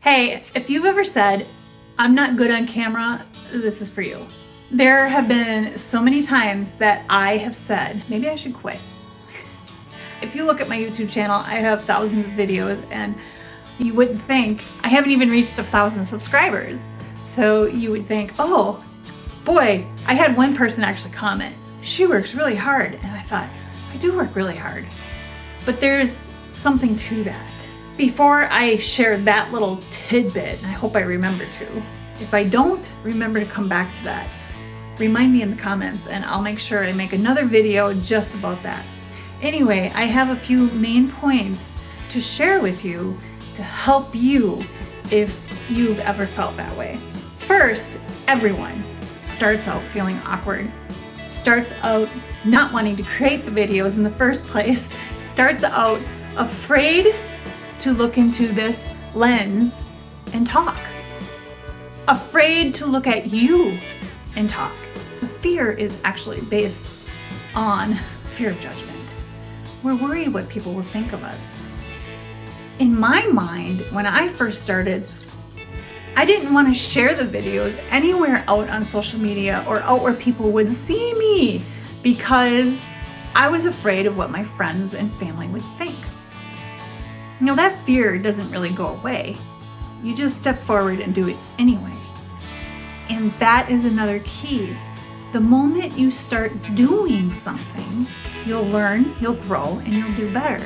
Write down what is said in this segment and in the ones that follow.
Hey, if you've ever said, I'm not good on camera, this is for you. There have been so many times that I have said, maybe I should quit. If you look at my YouTube channel, I have thousands of videos and you wouldn't think, I haven't even reached 1,000 subscribers. So you would think, oh boy, I had one person actually comment, she works really hard. And I thought, I do work really hard. But there's something to that. Before I share that little tidbit, and I hope I remember to, if I don't remember to come back to that, remind me in the comments and I'll make sure I make another video just about that. Anyway, I have a few main points to share with you to help you if you've ever felt that way. First, everyone starts out feeling awkward, starts out not wanting to create the videos in the first place, starts out afraid to look into this lens and talk. Afraid to look at you and talk. The fear is actually based on fear of judgment. We're worried what people will think of us. In my mind, when I first started, I didn't want to share the videos anywhere out on social media or out where people would see me because I was afraid of what my friends and family would think. You know, that fear doesn't really go away. You just step forward and do it anyway. And that is another key. The moment you start doing something, you'll learn, you'll grow, and you'll do better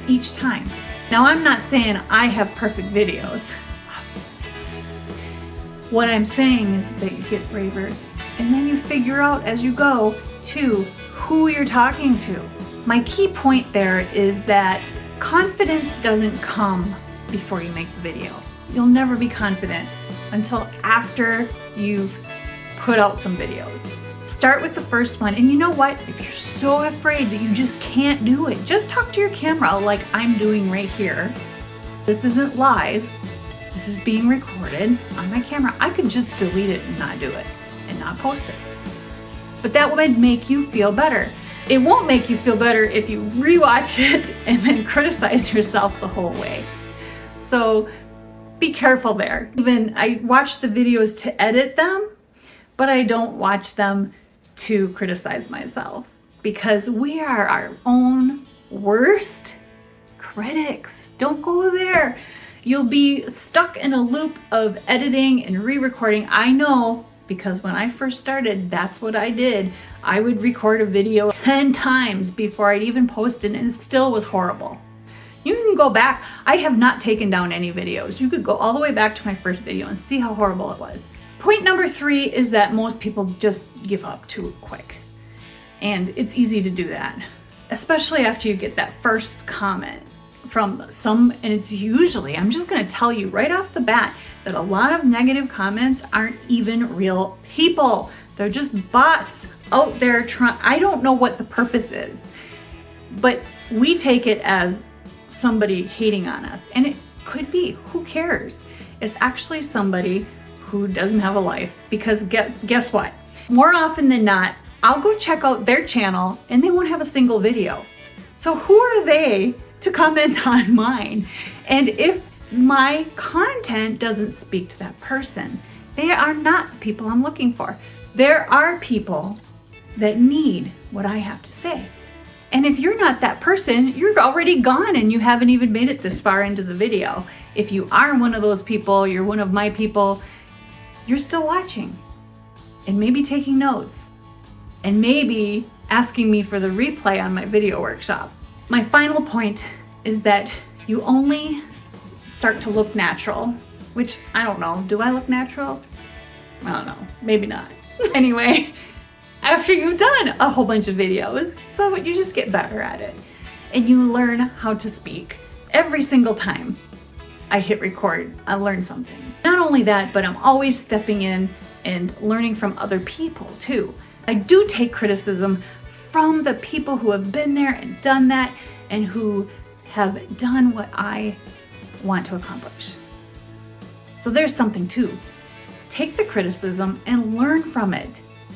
each time. Now, I'm not saying I have perfect videos, obviously. What I'm saying is that you get braver, and then you figure out as you go, too, who you're talking to. My key point there is that confidence doesn't come before you make the video. You'll never be confident until after you've put out some videos. Start with the first one, and you know what? If you're so afraid that you just can't do it, just talk to your camera like I'm doing right here. This isn't live. This is being recorded on my camera. I could just delete it and not do it and not post it. But that would make you feel better. It won't make you feel better if you rewatch it and then criticize yourself the whole way. So be careful there. Even I watch the videos to edit them, but I don't watch them to criticize myself because we are our own worst critics. Don't go there. You'll be stuck in a loop of editing and re-recording. I know, because when I first started, that's what I did. I would record a video 10 times before I'd even post it, and it still was horrible. You can go back. I have not taken down any videos. You could go all the way back to my first video and see how horrible it was. Point number 3 is that most people just give up too quick. And it's easy to do that, especially after you get that first comment from some, and it's usually, I'm just gonna tell you right off the bat, that a lot of negative comments aren't even real people. They're just bots out there trying. I don't know what the purpose is, but we take it as somebody hating on us. And it could be, who cares? It's actually somebody who doesn't have a life, because guess what? More often than not, I'll go check out their channel and they won't have a single video. So who are they to comment on mine? And if my content doesn't speak to that person, they are not the people I'm looking for. There are people that need what I have to say. And if you're not that person, you're already gone and you haven't even made it this far into the video. If you are one of those people, you're one of my people, you're still watching and maybe taking notes and maybe asking me for the replay on my video workshop. My final point is that you only start to look natural, which I don't know. Do I look natural? I don't know. Maybe not. Anyway, after you've done a whole bunch of videos, so you just get better at it and you learn how to speak. Every single time I hit record, I learn something. Not only that, but I'm always stepping in and learning from other people too. I do take criticism from the people who have been there and done that and who have done what I want to accomplish. So there's something too. Take the criticism and learn from it,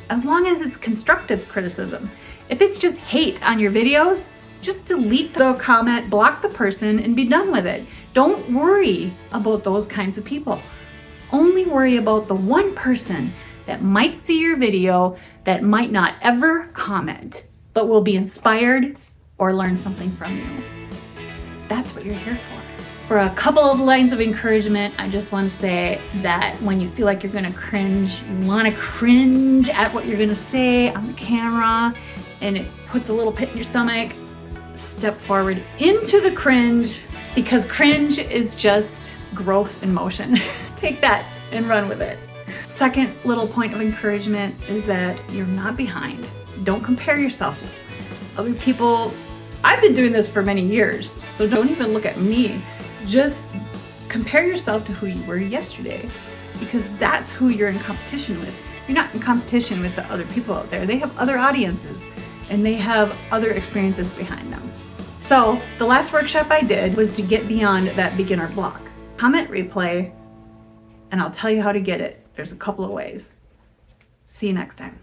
as long as it's constructive criticism. If it's just hate on your videos, Just delete the comment, block the person, and be done with it. Don't worry about those kinds of people. Only worry about the one person that might see your video that might not ever comment, but will be inspired or learn something from you. That's what you're here for. For a couple of lines of encouragement, I just want to say that when you feel like you're going to cringe, you want to cringe at what you're going to say on the camera, and it puts a little pit in your stomach, step forward into the cringe, because cringe is just growth in motion. Take that and run with it. Second little point of encouragement is that you're not behind. Don't compare yourself to other people. I've been doing this for many years, so don't even look at me. Just compare yourself to who you were yesterday, because that's who you're in competition with. You're not in competition with the other people out there. They have other audiences and they have other experiences behind them. So the last workshop I did was to get beyond that beginner block. Comment replay, and I'll tell you how to get it. There's a couple of ways. See you next time.